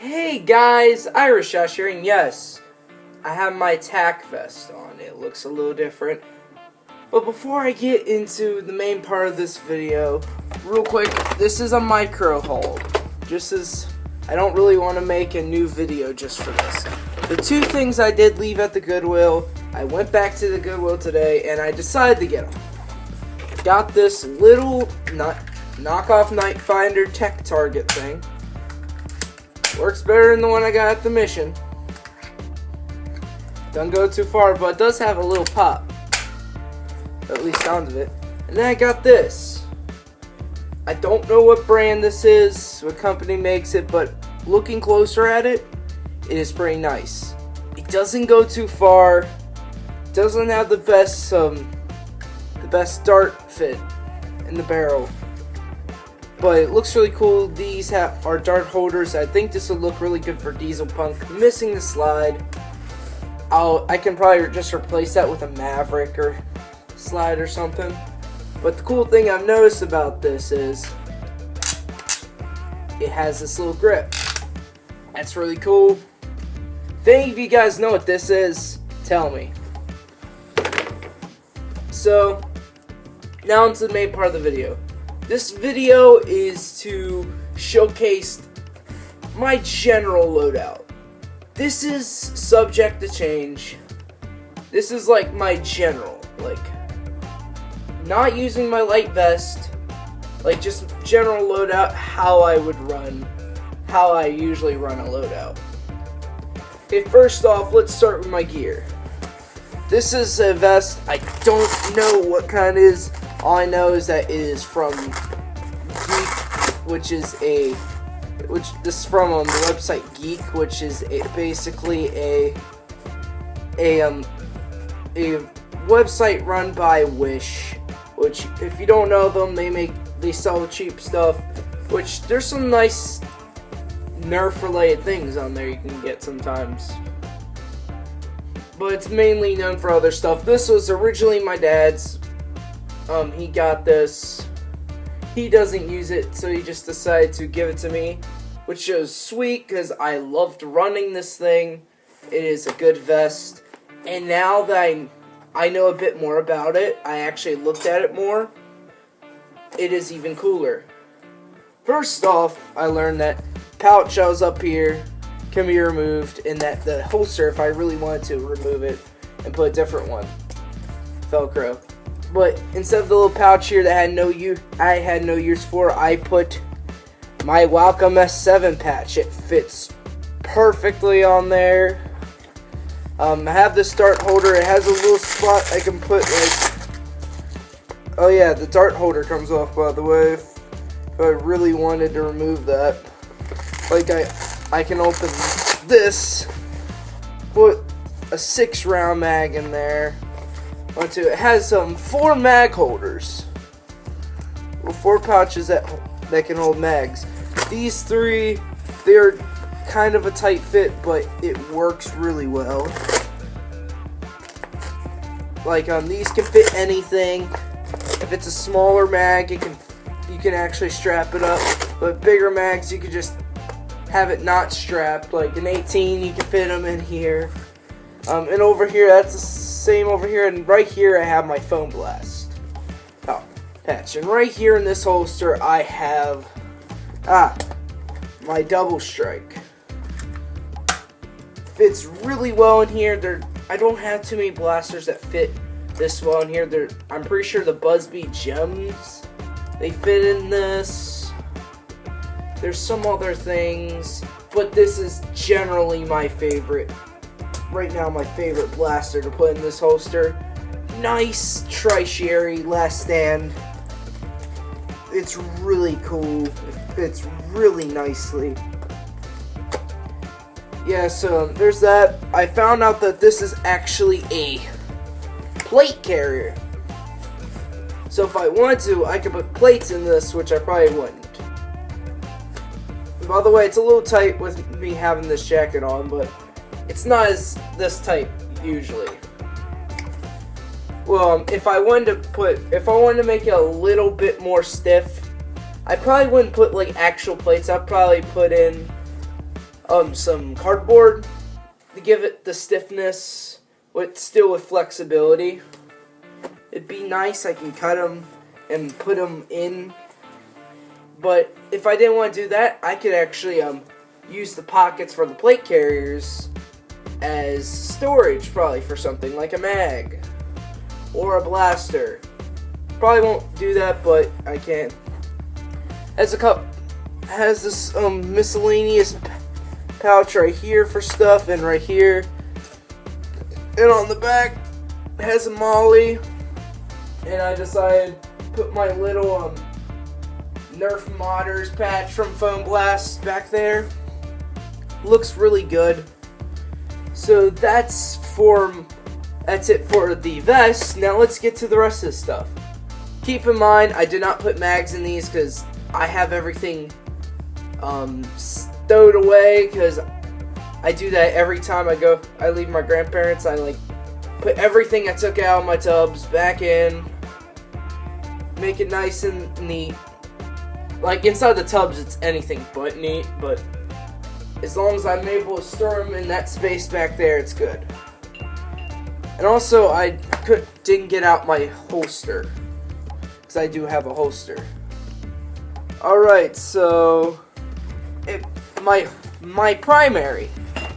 Hey guys, Irish Josh here, and yes, I have my tack vest on. It looks a little different. But before I get into the main part of this video, real quick, this is a micro haul. Just as I don't really want to make a new video just for this. The two things I did leave at the Goodwill, I went back to the Goodwill today and I decided to get them. Got this little knockoff Night Finder Tech Target thing. Works better than the one I got at the mission. Don't go too far, but it does have a little pop. At least sounds of it. And then I got this. I don't know what brand this is, what company makes it, but looking closer at it, it is pretty nice. It doesn't go too far. Doesn't have the best dart fit in the barrel. But it looks really cool. These are dart holders. I think this will look really good for Diesel Punk. Missing the slide. I can probably just replace that with a Maverick or slide or something. But the cool thing I've noticed about this is it has this little grip. That's really cool. If any of you guys know what this is, tell me. So, now into the main part of the video. This video is to showcase my general loadout. This is subject to change. This is like my general, like not using my light vest, like just general loadout, how I usually run a loadout. Okay, first off, let's start with my gear. This is a vest. I don't know what kind it is. All I know is that it is from Geek, this is from the website Geek, which is basically a website run by Wish. Which, if you don't know them, they sell cheap stuff. Which there's some nice Nerf related things on there you can get sometimes. But it's mainly known for other stuff. This was originally my dad's. He got this. He doesn't use it, so he just decided to give it to me, which is sweet because I loved running this thing. It is a good vest, and now that I know a bit more about it, I actually looked at it more, it is even cooler. First off, I learned that pouch that was up here can be removed, and that the holster, if I really wanted to remove it and put a different one, Velcro. But instead of the little pouch here that I had no use for, I put my Welcome S7 patch. It fits perfectly on there. I have this dart holder. It has a little spot I can put oh yeah, the dart holder comes off, by the way, if I really wanted to remove that. Like I can open this, put a 6-round mag in there. It has 4 mag holders. Well, 4 pouches that can hold mags. These 3, they're kind of a tight fit, but it works really well. Like these can fit anything. If it's a smaller mag, you can actually strap it up. But bigger mags, you can just have it not strapped. Like an 18, you can fit them in here. And over here, that's the same over here, and right here I have my foam blast patch, and right here in this holster I have my double strike. Fits really well in here. I don't have too many blasters that fit this well in here. I'm pretty sure the Busby gems, they fit in this. There's some other things, but this is generally my favorite. Right now, my favorite blaster to put in this holster. Nice Tri-Sherry Last Stand. It's really cool. It fits really nicely. Yeah, so there's that. I found out that this is actually a plate carrier. So if I wanted to, I could put plates in this, which I probably wouldn't. By the way, it's a little tight with me having this jacket on, but it's not this tight usually. Well, if I wanted to make it a little bit more stiff, I probably wouldn't put like actual plates. I'd probably put in some cardboard to give it the stiffness, but still with flexibility. It'd be nice. I can cut them and put them in. But if I didn't want to do that, I could actually use the pockets for the plate carriers as storage, probably for something like a mag or a blaster. Probably won't do that, but I can. Has a cup. Has this miscellaneous pouch right here for stuff, and right here, and on the back has a molly. And I decided to put my little Nerf Modders patch from Foam Blast back there. Looks really good. So that's it for the vest. Now let's get to the rest of the stuff. Keep in mind, I did not put mags in these because I have everything stowed away, because I do that every time I leave my grandparents. I like put everything I took out of my tubs back in, make it nice and neat. Like inside the tubs, it's anything but neat, but as long as I'm able to store them in that space back there, it's good. And also, I didn't get out my holster, because I do have a holster. Alright, so my primary.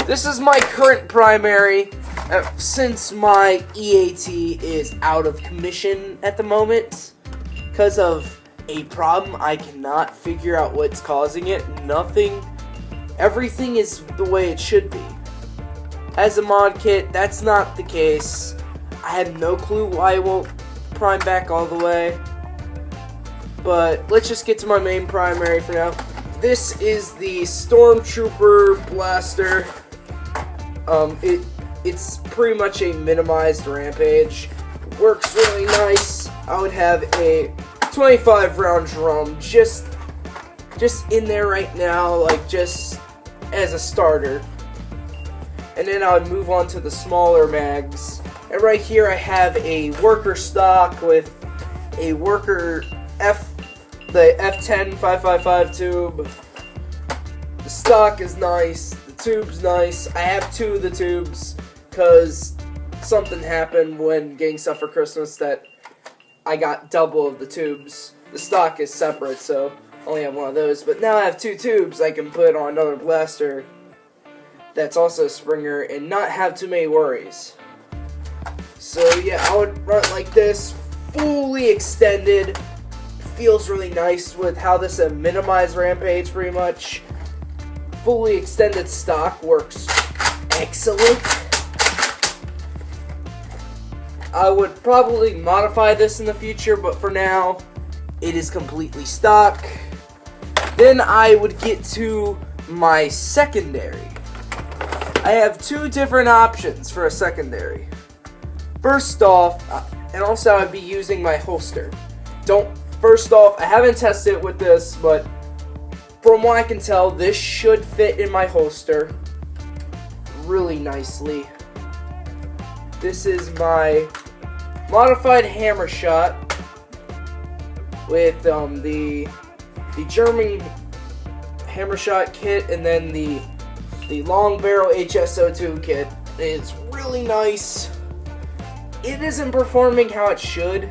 This is my current primary, since my EAT is out of commission at the moment because of a problem. I cannot figure out what's causing it. Everything is the way it should be. As a mod kit, that's not the case. I have no clue why it won't prime back all the way. But let's just get to my main primary for now. This is the Stormtrooper blaster. It's pretty much a minimized Rampage. Works really nice. I would have a 25 round drum just in there right now, like just as a starter. And then I would move on to the smaller mags. And right here I have a worker stock with a worker the F10 555 tube. The stock is nice, the tube's nice. I have two of the tubes because something happened when getting stuff for Christmas that I got double of the tubes. The stock is separate, so I only have one of those. But now I have two tubes I can put on another blaster that's also a Springer and not have too many worries. So yeah, I would run it like this, fully extended. Feels really nice with how this is a minimized Rampage pretty much. Fully extended stock works excellent. I would probably modify this in the future, but for now, it is completely stock. Then I would get to my secondary. I have two different options for a secondary. First off, and also I'd be using my holster. First off, I haven't tested it with this, but from what I can tell, this should fit in my holster really nicely. This is my modified hammer shot with the German hammer shot kit, and then the long barrel HSO2 kit. It's really nice. It isn't performing how it should.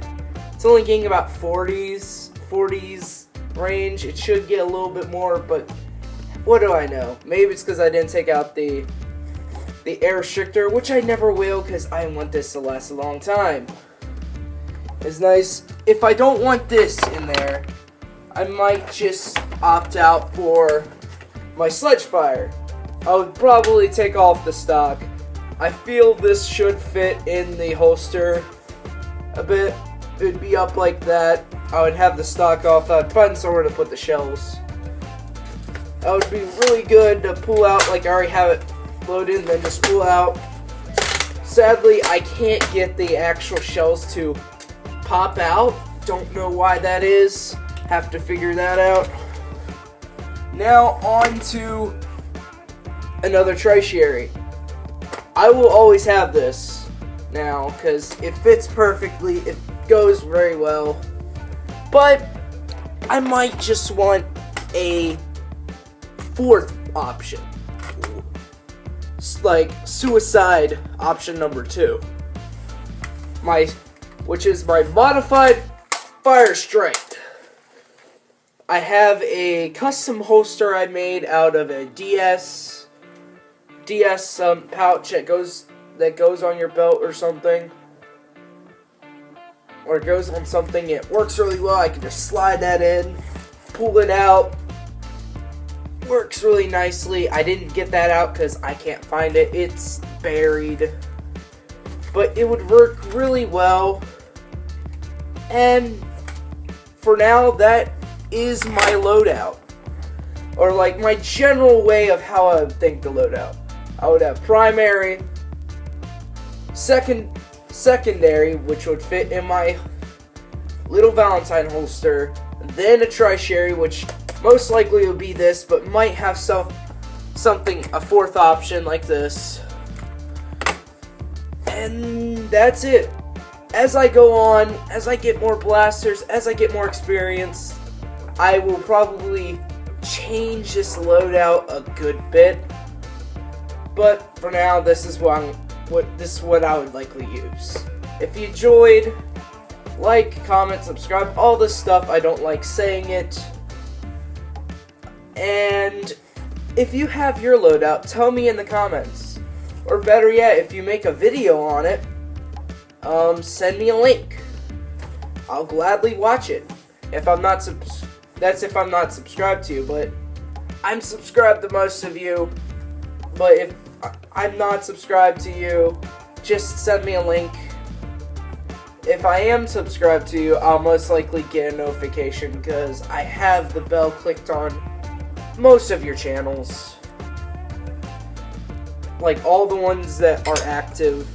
It's only getting about 40s range. It should get a little bit more, but what do I know? Maybe it's because I didn't take out the air restrictor, which I never will because I want this to last a long time. It's nice. If I don't want this in there, I might just opt out for my sledge fire. I would probably take off the stock. I feel this should fit in the holster a bit. It'd be up like that. I would have the stock off. I'd find somewhere to put the shells. That would be really good to pull out, like I already have it loaded, and then just pull out. Sadly, I can't get the actual shells to pop out. Don't know why that is. Have to figure that out. Now on to another tertiary. I will always have this now because it fits perfectly. It goes very well. But I might just want a fourth option. Like suicide option number 2. Which is my modified fire strike. I have a custom holster I made out of a DS pouch that goes on your belt or something. Or it goes on something. It works really well. I can just slide that in, pull it out. Works really nicely. I didn't get that out because I can't find it. It's buried. But it would work really well. And for now, that is my loadout. Or like my general way of how I would think the loadout. I would have primary, secondary, which would fit in my little Valentine holster, then a tri-sherry, which most likely would be this, but might have something, a fourth option like this. And that's it. As I go on, as I get more blasters, as I get more experience, I will probably change this loadout a good bit. But for now, this is what I would likely use. If you enjoyed, like, comment, subscribe, all this stuff. I don't like saying it. And if you have your loadout, tell me in the comments. Or better yet, if you make a video on it, send me a link. I'll gladly watch it. If I'm not that's if I'm not subscribed to you, but I'm subscribed to most of you. But if I'm not subscribed to you, just send me a link. If I am subscribed to you, I'll most likely get a notification because I have the bell clicked on most of your channels. Like all the ones that are active.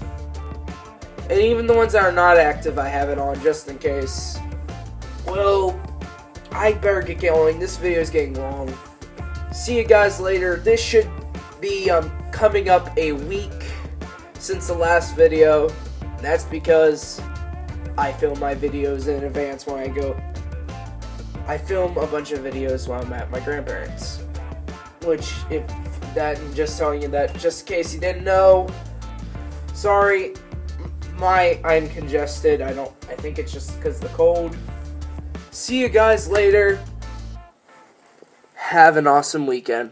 And even the ones that are not active, I have it on just in case. Well, I better get going. This video is getting long. See you guys later. This should be coming up a week since the last video. That's because I film my videos in advance when I go. I film a bunch of videos while I'm at my grandparents'. Which, just telling you that, just in case you didn't know. Sorry, I'm congested. I think it's just because of the cold. See you guys later. Have an awesome weekend.